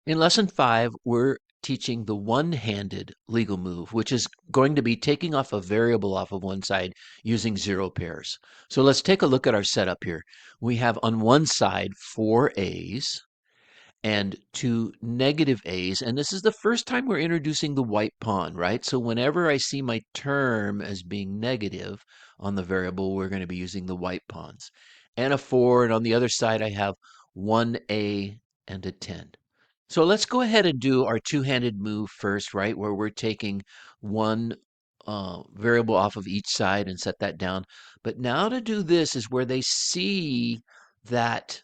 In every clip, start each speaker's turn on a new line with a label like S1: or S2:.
S1: In lesson 5, we're teaching the one-handed legal move, which is going to be taking off a variable off of one side using zero pairs. So let's take a look at our setup here. We have on one side 4 A's and 2 negative A's, and this is the first time we're introducing the white pawn, right? So whenever I see my term as being negative on the variable, we're going to be using the white pawns. And a 4, and on the other side I have 1A and a 10. So let's go ahead and do our two-handed move first, right? Where we're taking one variable off of each side and set that down. But now to do this is where they see that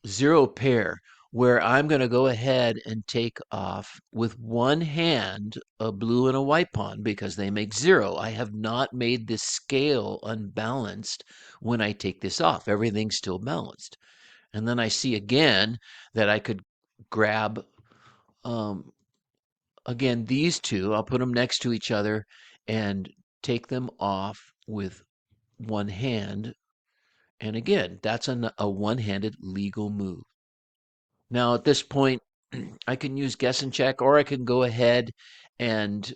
S1: zero pair, where I'm going to go ahead and take off with one hand a blue and a white pawn because they make zero. I have not made this scale unbalanced when I take this off. Everything's still balanced. And then I see again that I could grab, um, again, these two. I'll put them next to each other and take them off with one hand. And again, that's a one-handed legal move. Now, at this point, I can use guess and check, or I can go ahead and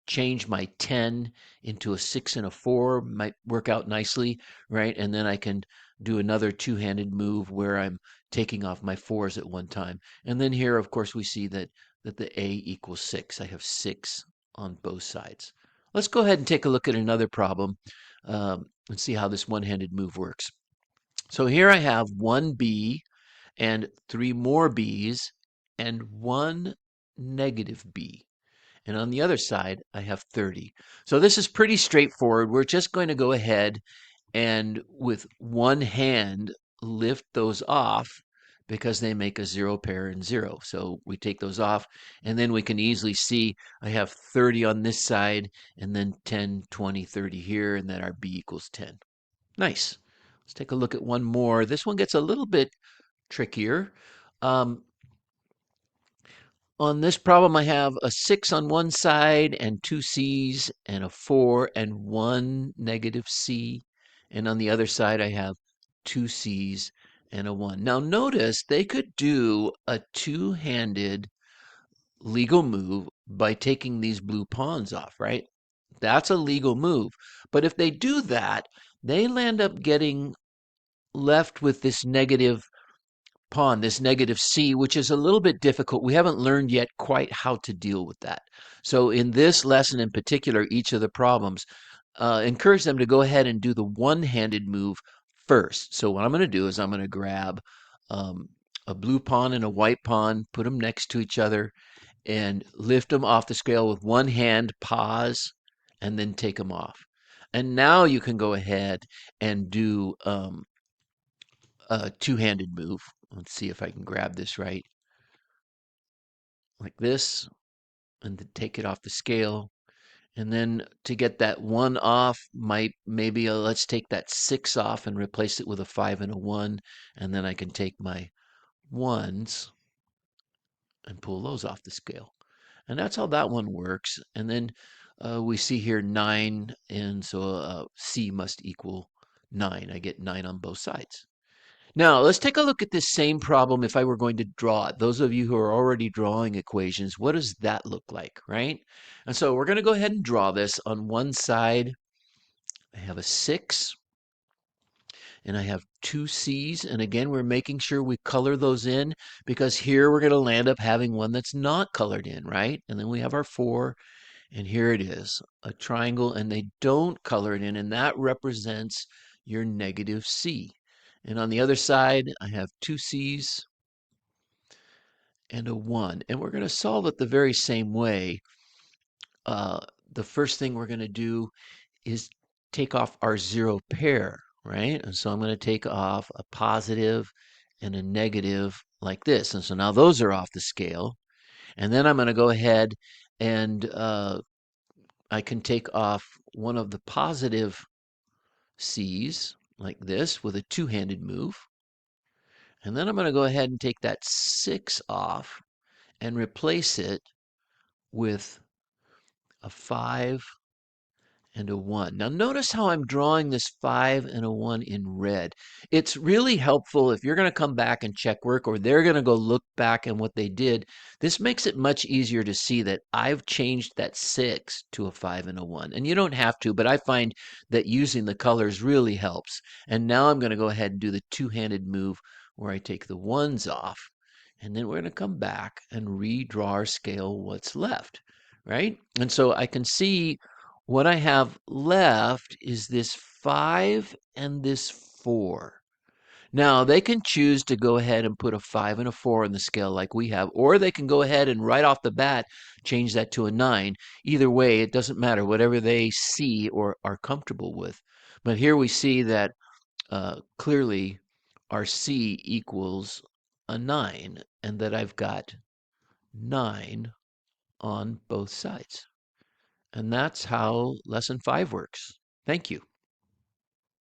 S1: change my 10 into a 6 and a 4. Might work out nicely, right? And then I can do another two-handed move where I'm taking off my 4s at one time. And then here, of course, we see that the A equals 6. I have 6 on both sides. Let's go ahead and take a look at another problem and see how this one-handed move works. So here I have 1B and 3 more B's and 1 negative B. And on the other side, I have 30. So this is pretty straightforward. We're just going to go ahead and with one hand lift those off because they make a zero pair and 0. So we take those off, and then we can easily see I have 30 on this side, and then 10, 20, 30 here, and then our B equals 10. Nice. Let's take a look at one more. This one gets a little bit trickier. Um, on this problem, I have a 6 on one side and 2 C's and a 4 and 1 negative C. And on the other side, I have 2 C's and a 1. Now notice they could do a two-handed legal move by taking these blue pawns off, right? That's a legal move. But if they do that, they land up getting left with this negative pawn, this negative C, which is a little bit difficult. We haven't learned yet quite how to deal with that. So in this lesson in particular, each of the problems, encourage them to go ahead and do the one-handed move first. So what I'm going to do is I'm going to grab a blue pawn and a white pawn, put them next to each other, and lift them off the scale with one hand, pause, and then take them off. And now you can go ahead and do a two-handed move. Let's see if I can grab this right. Like this, and then take it off the scale. And then to get that 1 off, maybe let's take that 6 off and replace it with a 5 and a 1. And then I can take my 1s and pull those off the scale. And that's how that one works. And then we see here 9, and so C must equal 9. I get 9 on both sides. Now, let's take a look at this same problem if I were going to draw it. Those of you who are already drawing equations, what does that look like, right? And so we're going to go ahead and draw this. On one side, I have a 6, and I have 2 C's. And again, we're making sure we color those in because here we're going to land up having one that's not colored in, right? And then we have our 4, and here it is, a triangle, and they don't color it in, and that represents your negative C. And on the other side, I have 2 C's and a 1. And we're going to solve it the very same way. The first thing we're going to do is take off our zero pair, right? And so I'm going to take off a positive and a negative like this. And so now those are off the scale. And then I'm going to go ahead and I can take off one of the positive C's like this with a two-handed move. And then I'm going to go ahead and take that 6 off and replace it with a 5 and a 1. Now notice how I'm drawing this 5 and a 1 in red. It's really helpful if you're going to come back and check work, or they're going to go look back at what they did. This makes it much easier to see that I've changed that 6 to a 5 and a 1. And you don't have to, but I find that using the colors really helps. And now I'm going to go ahead and do the two-handed move where I take the 1s off. And then we're going to come back and redraw our scale what's left, right? And so I can see what I have left is this 5 and this 4. Now, they can choose to go ahead and put a 5 and a 4 on the scale like we have, or they can go ahead and right off the bat change that to a 9. Either way, it doesn't matter, whatever they see or are comfortable with. But here we see that clearly our C equals a 9, and that I've got 9 on both sides. And that's how lesson 5 works. Thank you.